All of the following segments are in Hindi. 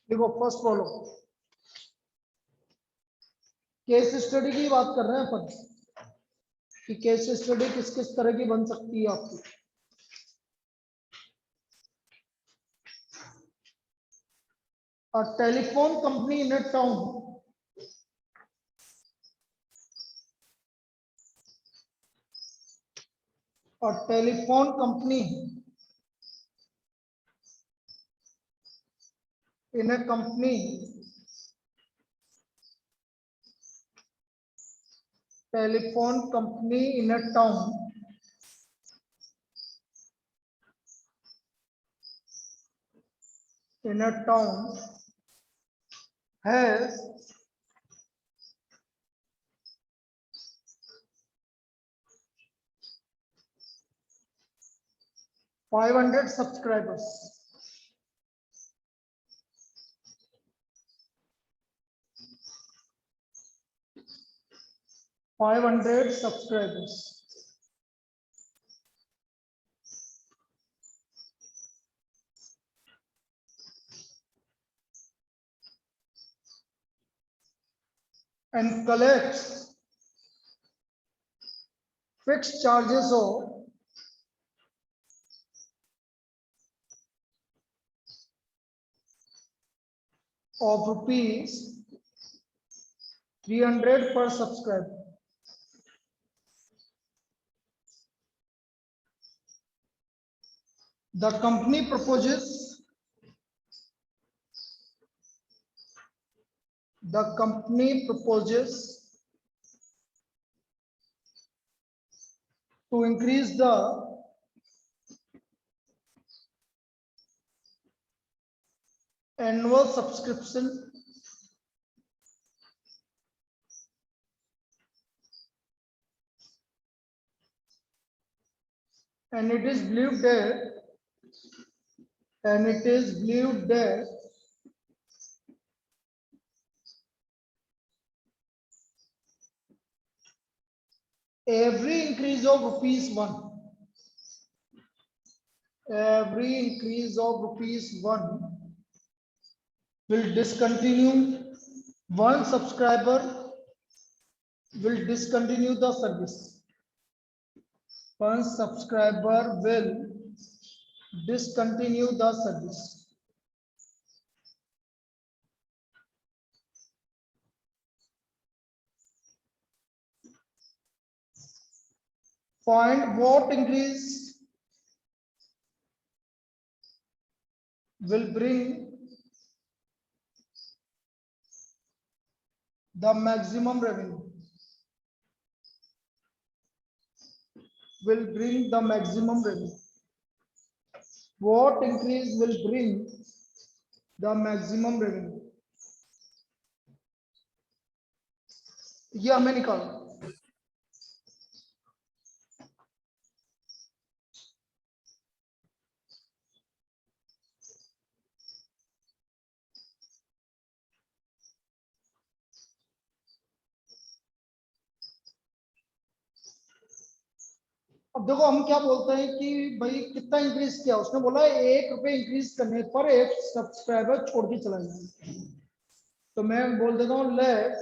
देखो फर्स्ट फॉलो केस स्टडी की बात कर रहे हैं अपन कि केस स्टडी किस किस तरह की बन सकती है आपकी। A telephone company in a town a telephone company in a company telephone company in a town has 500 subscribers. And collects fixed charges of rupees 300 per subscriber. The company proposes to increase the annual subscription and it is believed that every increase of rupees 1 will discontinue one subscriber will discontinue the service. One subscriber will discontinue the service. Find what increase will bring the maximum revenue. What increase will bring the maximum revenue? ये हमें निकालना। अब देखो हम क्या बोलते हैं कि भाई कितना इंक्रीज किया, उसने बोला 1 रुपए इंक्रीज करने पर एक सब्सक्राइबर छोड़ के चला जाए, तो मैं बोल देता हूँ let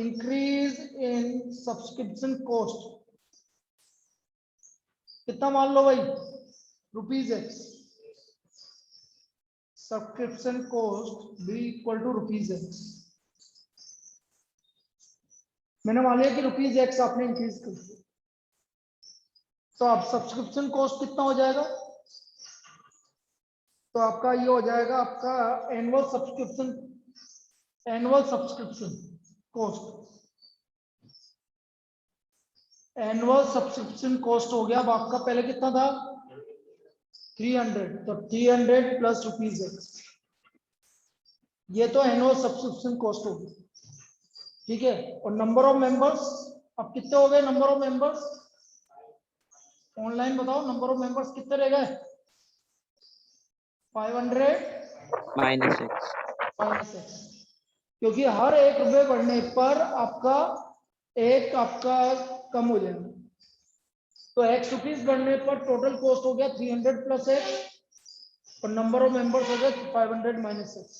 increase in subscription cost. कितना मान लो भाई, ₹X, subscription cost be equal to ₹X। मैंने मान लिया कि ₹X आपने इंक्रीज कर दिया, तो अब सब्सक्रिप्शन कॉस्ट कितना हो जाएगा, तो आपका ये हो जाएगा आपका एनुअल सब्सक्रिप्शन कॉस्ट हो गया। अब आपका पहले कितना था 300, तो 300 प्लस ₹X, ये तो एनुअल सब्सक्रिप्शन कॉस्ट होगी, ठीक है। और नंबर ऑफ मेंबर्स अब कितने हो गए, नंबर ऑफ मेंबर्स ऑनलाइन बताओ, नंबर ऑफ मेंबर्स कितने रह गए, 500 -X, क्योंकि हर 1 रुपए बढ़ने पर आपका कम हो जाएगा, तो X रुपीज बढ़ने पर टोटल कॉस्ट हो गया 300 प्लस X, और नंबर ऑफ मेंबर्स हो गए 500 माइनस 6।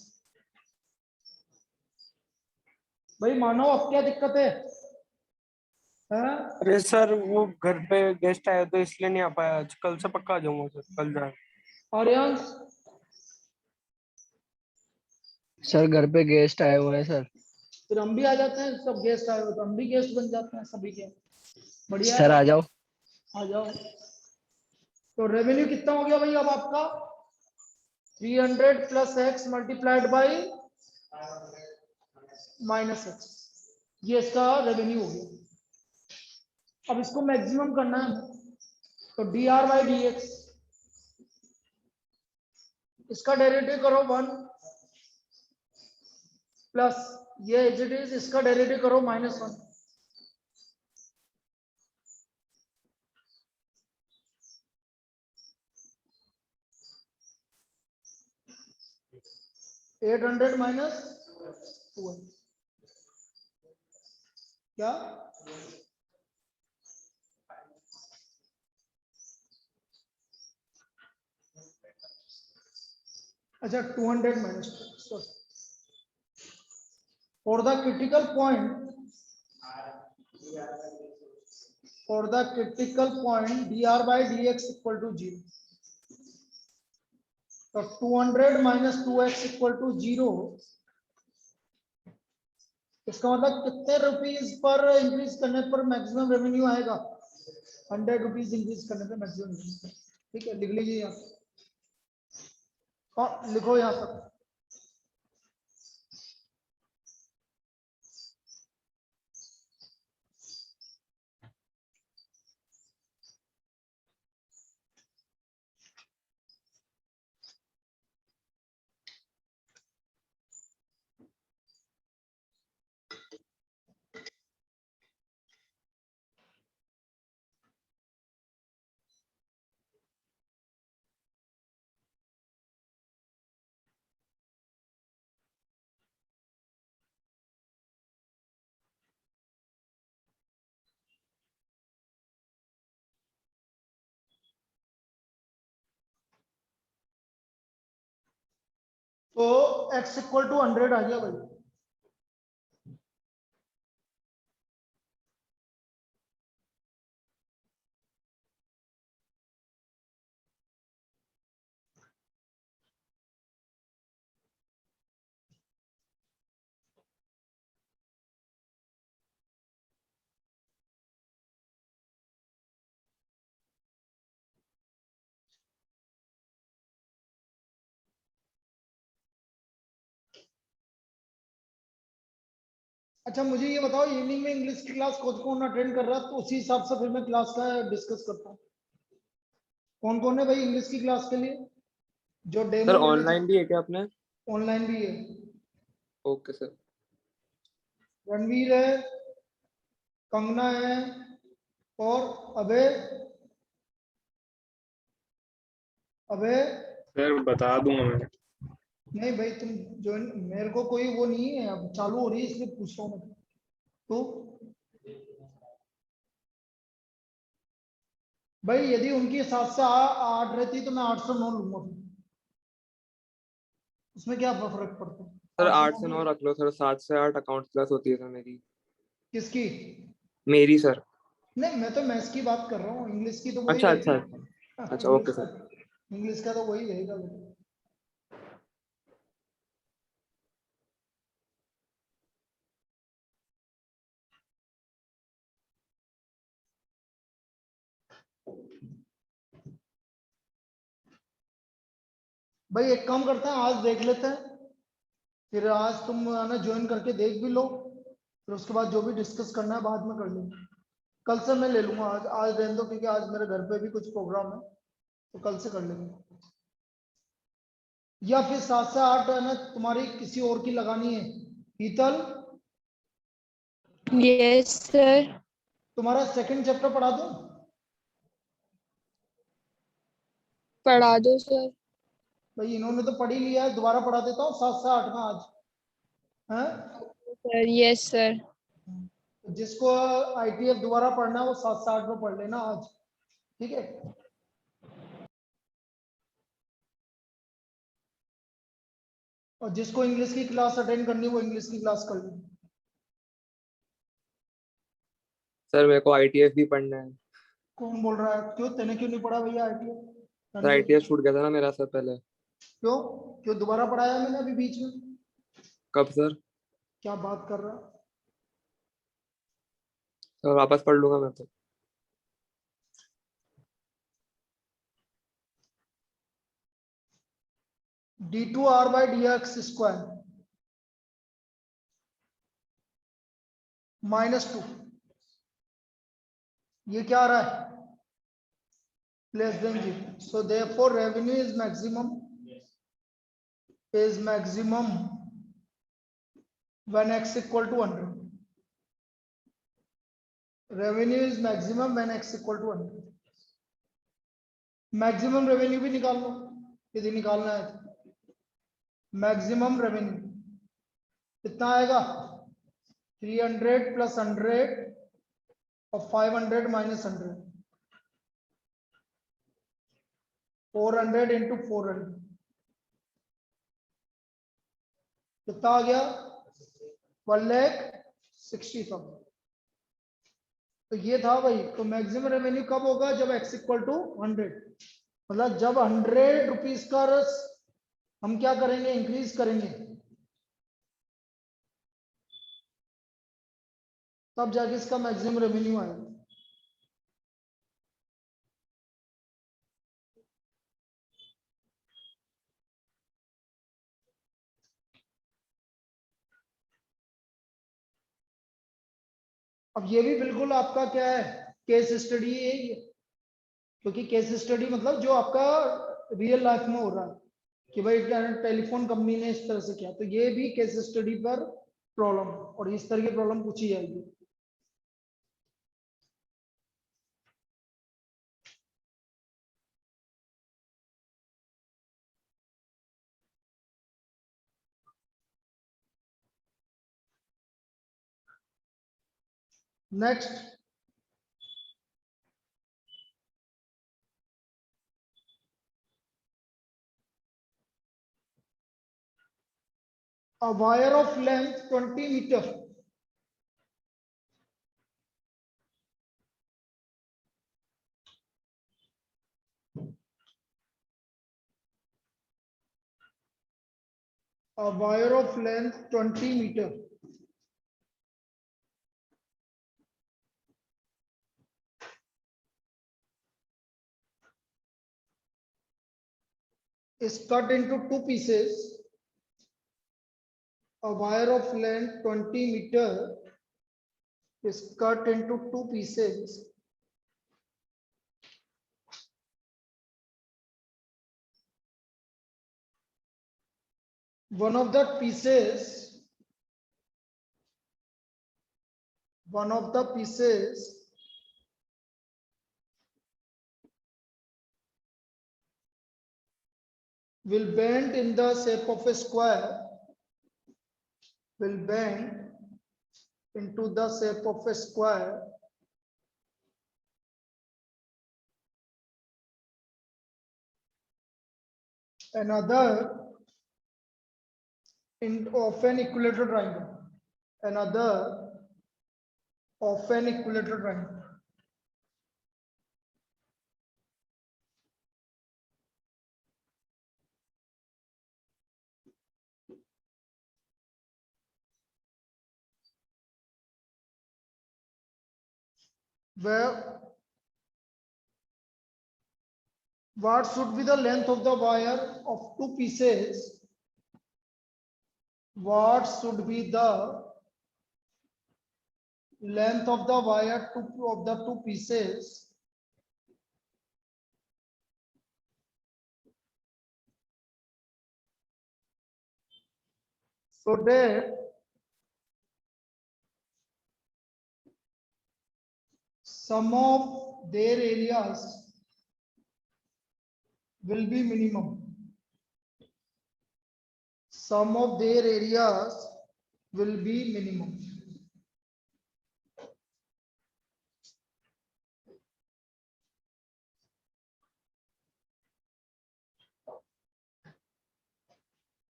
भाई मानो अब क्या दिक्कत है? हाँ? अरे सर वो घर पे गेस्ट आए तो इसलिए नहीं आ पाया आज, कल से पक्का आ जाऊंगा सर, कल जाए। आर्यंस सर घर पे गेस्ट आए हुए हैं सर। फिर हम भी आ जाते हैं, सब गेस्ट आए हो तो हम भी गेस्ट बन जाते हैं सभी के। बढ़िया सर है, आ जाओ। आ जाओ। तो रेवेन्यू कितना हो गया भाई अब आपका? 300 plus x multiplied by minus x, ये इसका रेवेन्यू हो गया। अब इसको मैक्सिमम करना है, तो D R by D x, इसका डेरिवेटिव करो 1 प्लस ये एज इट इज, इसका डेरिवेटिव करो -1। $800 माइनस 2 क्या? अच्छा 200 minus 2 for the critical point, for the critical point dr by dx equal to 0। तो 200 माइनस 2x इक्वल टू 0, इसका मतलब कितने रुपीस पर इंक्रीज करने पर मैक्सिमम रेवेन्यू आएगा? 100 रुपीज इंक्रीज करने पर मैक्सिमम। ठीक है, लिख लीजिए यहाँ, लिखो यहाँ पर। तो x इक्वल टू 100 आ गया भाई। अच्छा मुझे ये बताओ, इवनिंग में इंग्लिश की क्लास कौन कौन अटेंड कर रहा है, तो उसी हिसाब से फिर मैं क्लास का डिस्कस करता हूँ। कौन कौन है भाई इंग्लिश की क्लास के लिए जो सर डेमो लेने? ऑनलाइन भी है क्या आपने? ऑनलाइन भी है। Okay sir. रणवीर है, कंगना है, और अभय। अभय सर बता दूंगा मैं। नहीं भाई तुम जो, मेरे को कोई वो नहीं है, अब चालू हो रही है इसलिए पूछ रहा हूँ मैं। तो भाई यदि उनकी 7 से 8 रहती तो मैं 809 लूंगा फिर। उसमें क्या फर्क पड़ता है? सर 8 809 से 9 रख लो सर, 7 से 8 अकाउंट क्लास होती है सर मेरी। किसकी? मेरी सर। नहीं मैं तो मैथ्स की बात कर रहा हूँ, इंग्लिश की तो वही अच्छा रहेगी। अच्छा अच्छा अच्छा, ओके सर। इंग्लिश का तो वही रहेगा। भाई एक काम करते हैं, आज देख लेते हैं, फिर आज तुम ना ज्वाइन करके देख भी लो, फिर उसके बाद जो भी डिस्कस करना है बाद में कर लेंगे। कल से मैं ले लूंगा, आज रहने दो क्योंकि आज मेरे घर पे भी कुछ प्रोग्राम है, तो कल से कर लेंगे। या फिर 7 से 8 है ना तुम्हारी किसी और की लगानी है? शीतल यस सर। तुम्हारा सेकंड चैप्टर पढ़ा दूं? पढ़ा दो सर। भाई इन्होंने तो पढ़ ही लिया है, दोबारा पढ़ा देता हूँ 7 से 8 में आज। हैं? Sir yes sir. जिसको ITF दोबारा पढ़ना है वो 7 से 8 में पढ़ लेना आज, ठीक है? और जिसको इंग्लिश की क्लास अटेंड करनी वो इंग्लिश की क्लास कर ले। सर मेरे को आईटीएफ भी पढ़ना है। कौन बोल रहा है? क्यों तेने क्यों नहीं पढ़ा भैया ITF? सर आईटीएफ छूट गया था ना मेरा सर पहले। क्यों क्यों दोबारा पढ़ाया मैंने अभी बीच में? कब सर? क्या बात कर रहा? सर वापस पढ़ लूंगा मैं तो। d2r/dx² -2 ये क्या आ रहा है? Less than 0। So therefore revenue is maximum when x equal to 100. Revenue is maximum when x equal to 100. Maximum revenue भी निकाल लो यदि निकालना है तो। मैक्सिमम रेवेन्यू कितना आएगा? 300 + 100 और 500 - 100, 400 × 400 कितना आ गया? 1,60,000। तो ये था भाई। तो मैक्सिमम रेवेन्यू कब होगा? जब x इक्वल टू 100, मतलब जब 100 रुपीज का रस हम क्या करेंगे? इंक्रीज करेंगे, तब जाके इसका मैक्सिमम रेवेन्यू आएगा। अब ये भी बिल्कुल आपका क्या है? केस स्टडी है ये, क्योंकि केस स्टडी मतलब जो आपका रियल लाइफ में हो रहा है कि भाई टेलीफोन कंपनी ने इस तरह से किया, तो ये भी केस स्टडी पर प्रॉब्लम, और इस तरह की प्रॉब्लम पूछी जाएगी। Next, a wire of length 20 meter a wire of length 20 meter is cut into two pieces. A wire of length 20 meter is cut into two pieces. One of the pieces will bend in the shape of a square, will bend into the shape of a square, another of an equilateral triangle, another of an equilateral triangle. Where what should be the length of the wire of two pieces? What should be the length of the wire of the two pieces so that sum of their areas will be minimum. Sum of their areas will be minimum.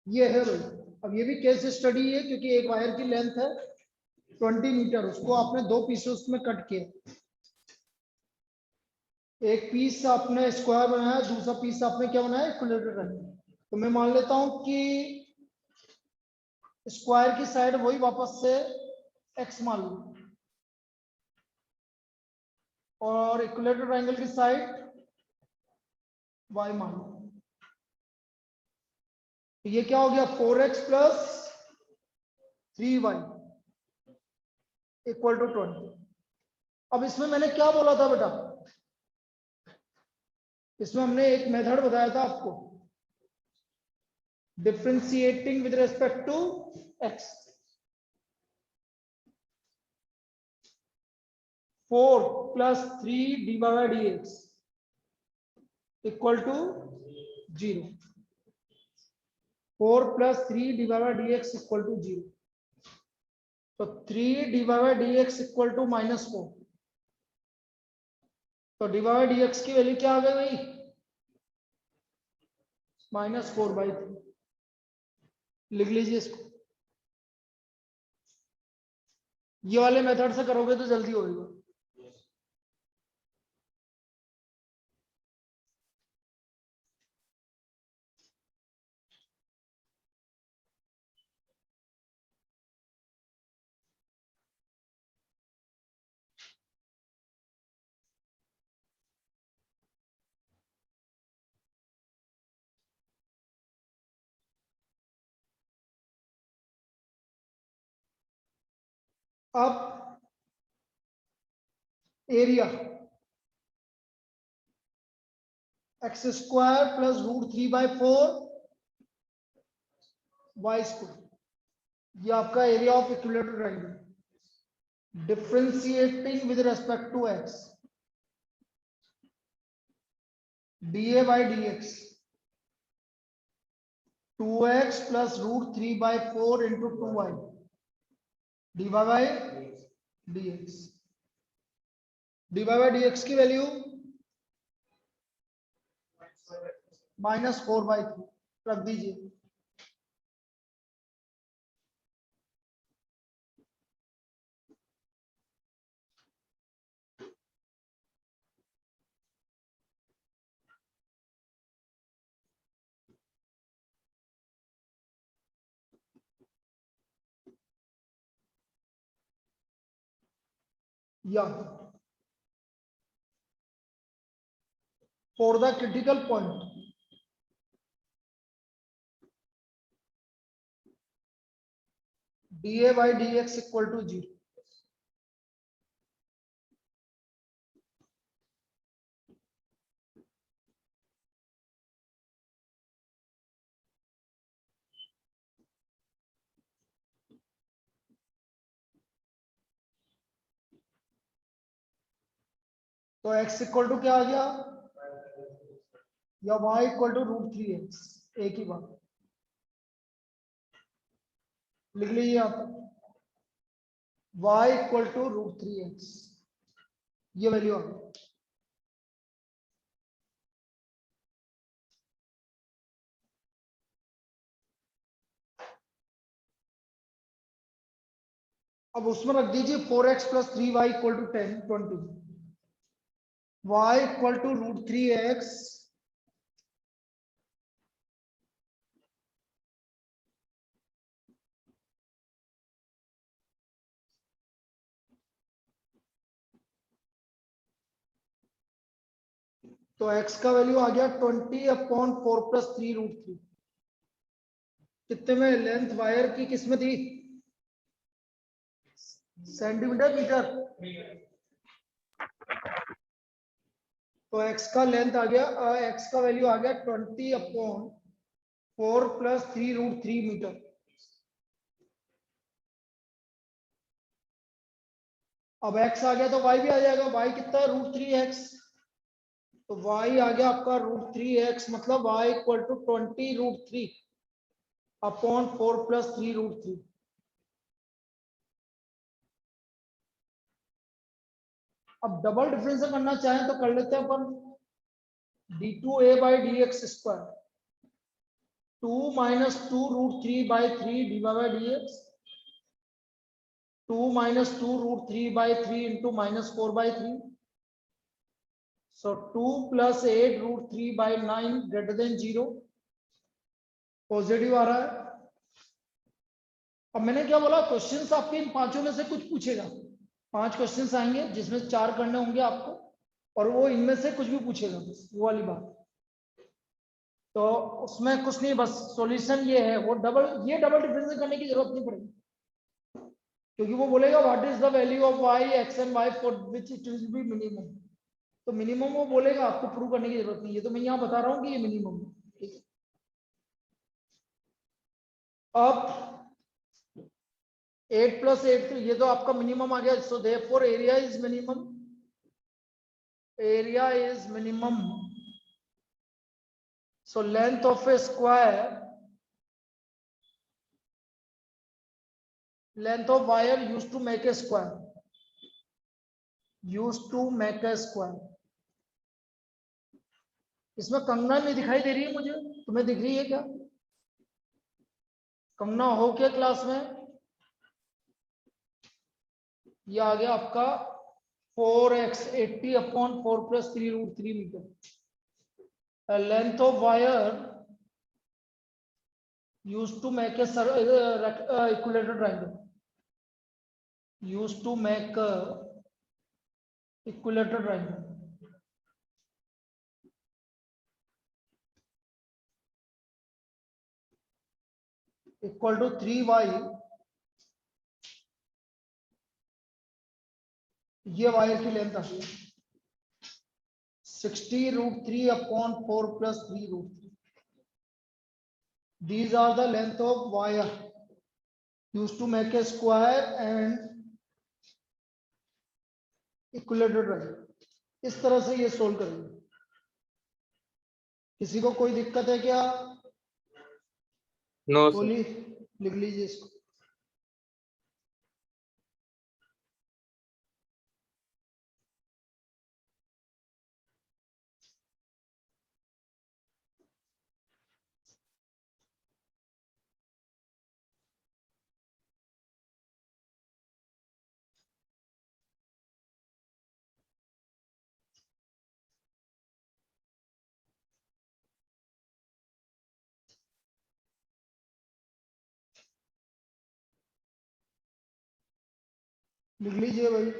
ये है भाई। अब ये भी केस स्टडी है क्योंकि एक वायर की लेंथ है 20 मीटर, उसको आपने दो पीसेस में कट किया। एक पीस आपने स्क्वायर बनाया, दूसरा पीस आपने क्या बनाया, इक्विलेटरल ट्रायंगल। तो मैं मान लेता हूं कि स्क्वायर की साइड वही वापस से एक्स मान लो, और इक्विलेटरल ट्रायंगल की साइड वाई मान लो। तो ये क्या हो गया, 4x plus 3y equal to 20। अब इसमें मैंने क्या बोला था बेटा, इसमें हमने एक मेथड बताया था आपको, differentiating with respect to x। 4 plus 3 dy by dx equal to 0। 4 plus 3 dy by dx equal to 0। तो 3 dy by dx equal to -4। तो dy बाई dx की वैल्यू क्या आ गई भाई, -4/3। लिख लीजिए इसको। ये वाले मेथड से करोगे तो जल्दी होगा। अब area x square plus √3/4 y square, ये आपका area of equilateral triangle. Differentiating with respect to x, dA by dx 2x plus √3/4 into 2y dy by dx। dy by dx की वैल्यू -4/3 रख दीजिए। या for the critical point dA by dx equal to 0। तो x इक्वल टू क्या आ गया, या y इक्वल टू √3x, एक ही बात लिख लीजिए आप, y इक्वल टू √3x, ये वैल्यू आ गई। अब उसमें रख दीजिए 4x plus 3y equal to 20, y equal to √3x तो x का वैल्यू आ गया 20/4 प्लस 3√3। कितने में, लेंथ वायर की किस में थी, सेंटीमीटर मीटर। तो x का लेंथ आ गया, x का वैल्यू आ गया 20/4 प्लस 3√3 मीटर। अब x आ गया तो y भी आ जाएगा, y कितना है, √3x। तो y आ गया आपका √3x, मतलब y इक्वल टू 20√3/4 प्लस 3√3। अब डबल डिफरेंशियल करना चाहें तो कर लेते हैं अपन, d2a by dx square 2 minus 2 root 3 by 3 dy by dx, 2 minus 2 root 3 by 3 into minus 4 by 3. So 2 plus 8 root 3 by 9 greater than 0. Positive आ रहा है। अब मैंने क्या बोला, क्वेश्चंस आपके इन पांचों में से कुछ पूछेगा। 5 क्वेश्चंस आएंगे जिसमें 4 करने होंगे आपको, और वो इनमें से कुछ भी पूछेगा, बस वो वाली बात। तो उसमें कुछ नहीं, बस सॉल्यूशन ये है, वो ये डबल डिफरेंस करने की जरूरत नहीं पड़ेगी, क्योंकि वो बोलेगा what is the value of y x and y for which it will be minimum. तो मिनिमम वो बोलेगा, आपको प्रूव करने की जरूरत नहीं है। तो मैं यहाँ बता रहा हूँ कि ये मिनिमम है, ठीक है। अब 8 plus 8, तो ये तो आपका मिनिमम आ गया। So therefore area is minimum, area is minimum. So length of a square, length of wire used to make a square, used to make a square. इसमें कंगना नहीं दिखाई दे रही है मुझे, तुम्हें दिख रही है क्या? कंगना हो क्या क्लास में? ये आ गया आपका 4x 80 upon 4 plus 3 root 3 metre. Length of wire used to make a equilateral triangle, used to make a equilateral triangle. Equal to 3y, ये वायर की लेंथ आती है 60 root 3 upon 4 plus 3 root 3. These are the length of wire used to make a square and equilateral triangle. इस तरह से ये सोल्व करेंगे। किसी को कोई दिक्कत है क्या? No sir. बोली, लिख लीजिए इसको। लिख लीजिए भाई।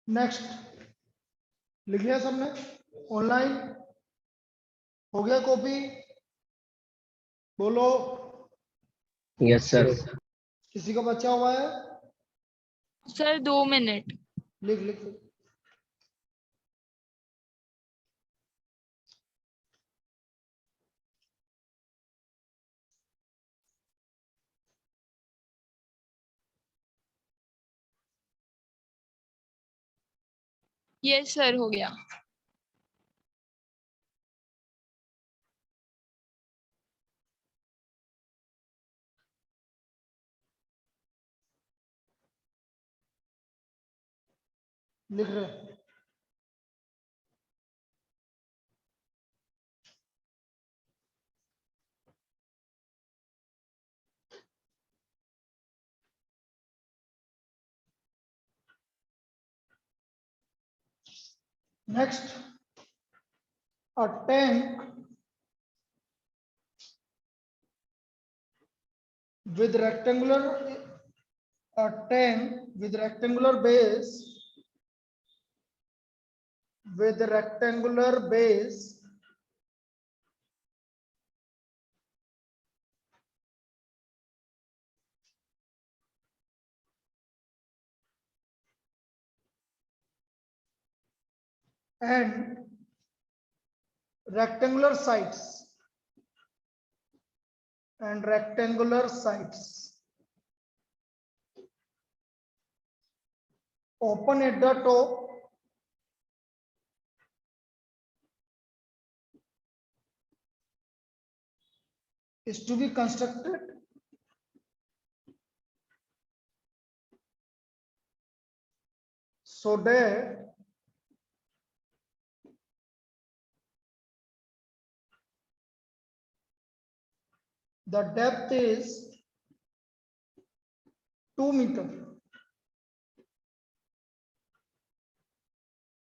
नेक्स्ट लिख लिया सबने? ऑनलाइन हो गया कॉपी? बोलो। Yes sir. किसी का बचा हुआ है? Sir 2 minute. लिख लिख लिख। यस सर, हो गया। लिख रहे। Next, a tank with rectangular, a tank with rectangular base, with rectangular base and rectangular sides open at the top is to be constructed so that the depth is 2 meters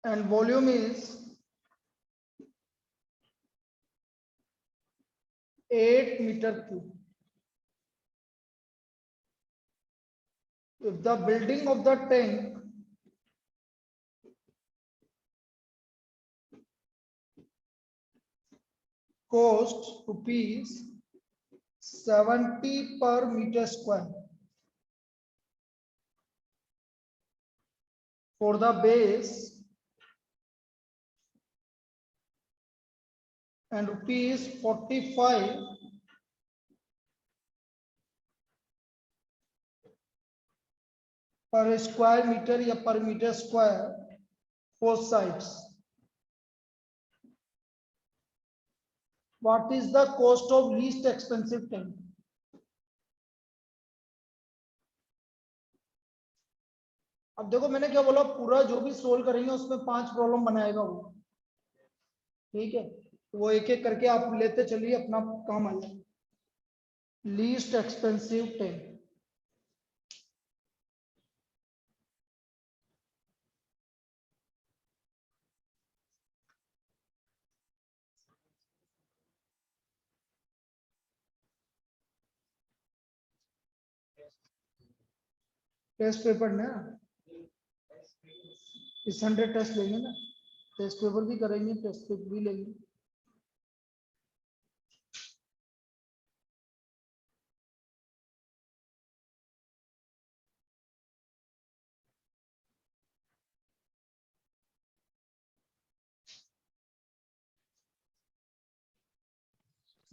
and volume is 8 meter cube. If the building of the tank costs rupees 70 per meter square for the base and rupees 45 per square meter या per meter square for sites. What is the cost of least expensive tank? अब देखो मैंने क्या बोला, पूरा जो भी सोल्व करेंगे उसमें 5 प्रॉब्लम बनाएगा वो, ठीक है, वो एक एक करके आप लेते चलिए, अपना काम आ जाए. Least expensive tank, test paper ना, इस 100 टेस्ट लेंगे ना, टेस्ट पेपर भी करेंगे, टेस्ट पेपर भी लेंगे.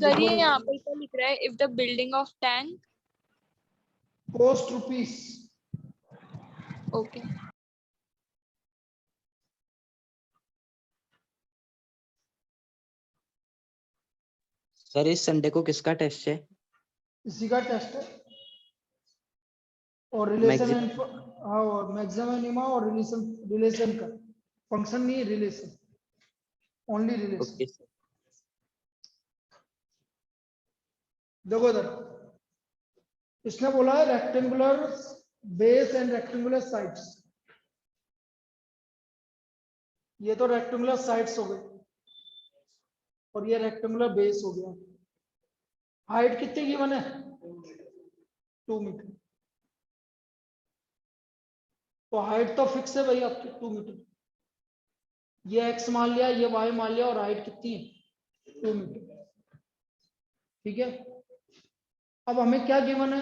सर ये यहाँ पर क्या लिख रहा है? If the building of tank. Cost rupees, okay. Sir इस संडे को किसका टेस्ट है? इसी का टेस्ट है और रिलेशन Maximum. एंड, हाँ, और मैक्सिमम एनिमा और रिलेशन का फंक्शन नहीं, relation, only relation. Okay sir. देखो इधर इसने बोला है rectangular base and rectangular sides. ये तो रेक्टेंगुलर साइड्स हो गए और ये रेक्टेंगुलर बेस हो गया. हाइट कितनी गिवन है? 2 मीटर. तो हाइट तो फिक्स है भाई आपकी 2 मीटर. ये एक्स मान लिया, ये वाई मान लिया, और हाइट कितनी है? 2 मीटर. ठीक है. अब हमें क्या गिवन है?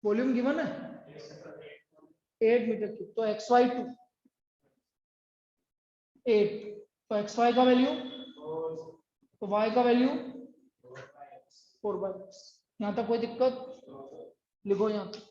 वॉल्यूम गिवन है 8 मीटर क्यूब. तो एक्स वाई 2 8, तो एक्स वाई का वैल्यू, तो वाई का वैल्यू 4/6. यहां तक कोई दिक्कत? लिखो यहां तक.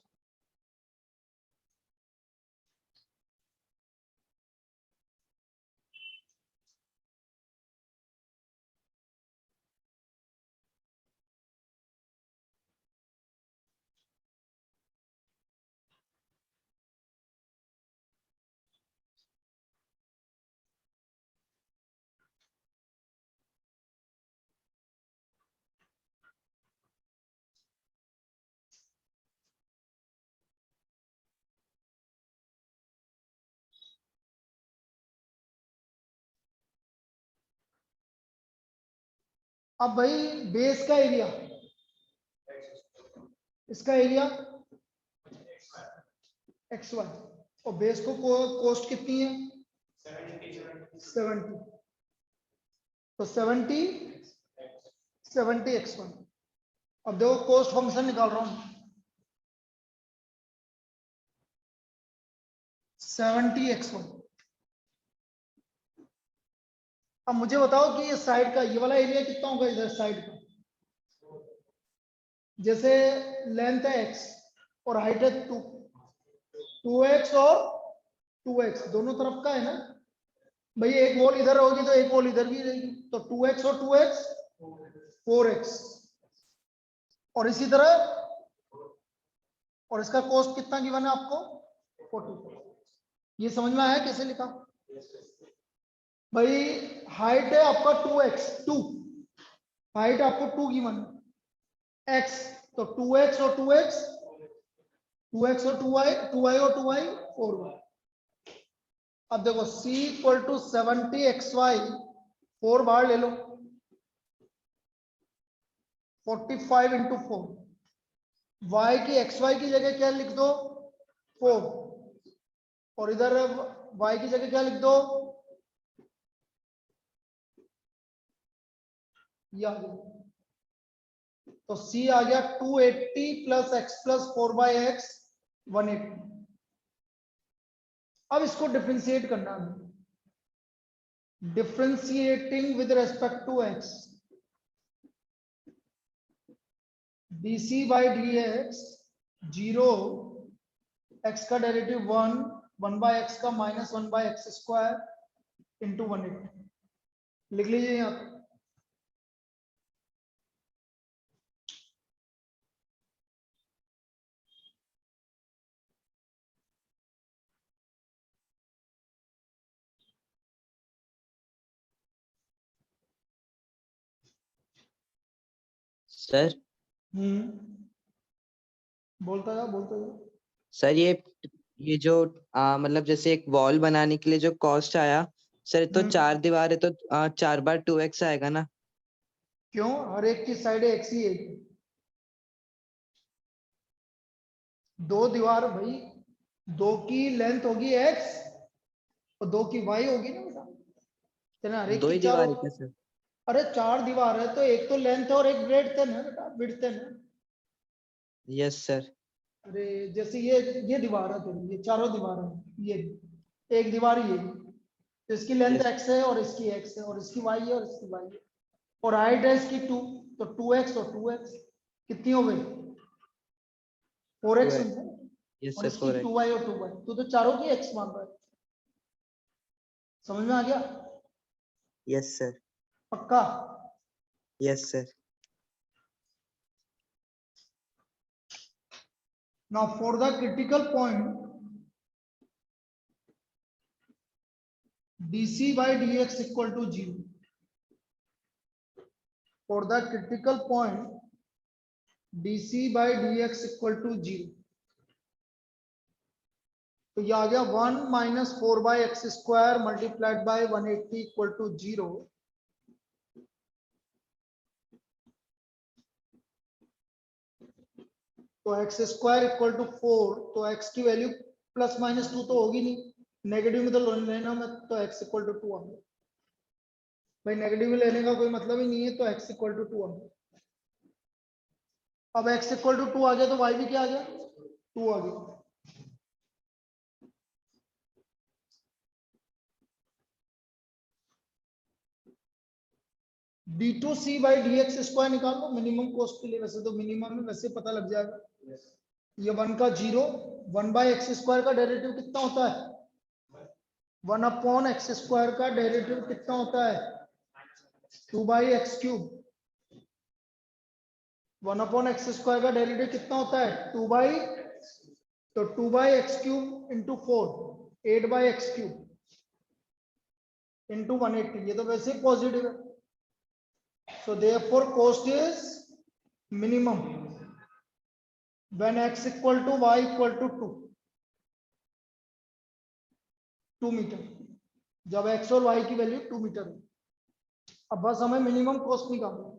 अब भाई बेस का एरिया, इसका एरिया एक्स वाई, और बेस को कोस्ट कितनी है? 70. तो 70 एक्स वन. अब देखो कोस्ट फंक्शन निकाल रहा हूं. 70x1। अब मुझे बताओ कि ये साइड का ये वाला एरिया कितना होगा इधर साइड का। जैसे लेंथ है x और हाइट है 2x और 2x दोनों तरफ का है ना भाई। एक वॉल इधर होगी तो एक वॉल इधर भी रहेगी, तो 2x और 2x 4x। और इसी तरह और इसका कॉस्ट कितना गिवन है आपको 40। ये समझ में आया कैसे लिखा भाई। हाइट है आपका 2x 2, हाइट आपको 2 गिवन है x, तो 2x और 2x 2x और 2y 2y और 2y 4y। अब देखो c इक्वल टू 70xy 4 बाहर ले लो 45 इंटू 4। y की xy की जगह क्या लिख दो 4 और इधर y की जगह क्या लिख दो ये आ गया। तो c आ गया 280 प्लस x प्लस 4/x 180। अब इसको डिफरेंशिएट करना है, differentiating with respect to x। dc by dx 0, x का डेरिवेटिव 1, 1/x का माइनस 1/x स्क्वायर इंटू 180 लिख लीजिए यहाँ पे। सर बोलता जाओ। सर ये जो मतलब जैसे एक वॉल बनाने के लिए जो कॉस्ट आया सर, तो 4 दीवार है तो 4 बार 2x आएगा ना। क्यों हर एक की साइड x ही है। 2 दीवार भाई, 2 की लेंथ होगी x और 2 की y होगी ना बेटा, तेना हर एक 2 की ही चार दीवार है क्या सर? अरे 4 दीवार है तो एक तो लेंथ है और एक ब्रेड्थ है ना बेटा, विड्थ है ना। Yes sir. अरे जैसे ये दीवार है तेरी, ये चारों दीवार है, ये एक दीवार ही है तो इसकी लेंथ यस x है और इसकी x है और इसकी y है और इसकी y है और हाइट है इसकी 2, तो 2x और 2x कितनी हो गई 4x 2x। यस और सर इसकी 4x। 2y और 2y तो चारों की x मान रहा है। समझ में आ गया यस सर। पक्का। Yes sir. Now for the critical point dc by dx equal to 0, for the critical point dc by dx equal to 0, तो ये आ गया 1 minus 4/x square multiplied by 180 equal to 0। तो x स्क्वायर इक्वल टू 4, तो x की वैल्यू प्लस माइनस 2 तो होगी नहीं, नेगेटिव में तो लेना में, तो x इक्वल टू 2 आ गया भाई। नेगेटिव में लेने का कोई मतलब ही नहीं है, तो x इक्वल टू 2 आ गया। अब x इक्वल टू 2 आ गया तो y भी क्या आ गया 2 आ गया। d2c बाई dx स्क्वायर निकाल लो मिनिमम कॉस्ट के लिए, वैसे तो मिनिमम में वैसे पता लग जाएगा। ये 1 का 0, 1/x स्क्वायर का डेरिवेटिव कितना होता है 1/x स्क्वायर का डेरिवेटिव कितना होता है 2/x क्यूब। 1/x स्क्वायर का डेरिवेटिव कितना होता है 2 तो 2/x cube into 4 8/x cube into 180, ये तो वैसे ही पॉजिटिव है। So therefore cost is minimum when x equal to y equal to 2 metre, जब x और y की वैल्यू 2 मीटर है। अब बस हमें मिनिमम कॉस्ट निकालना है।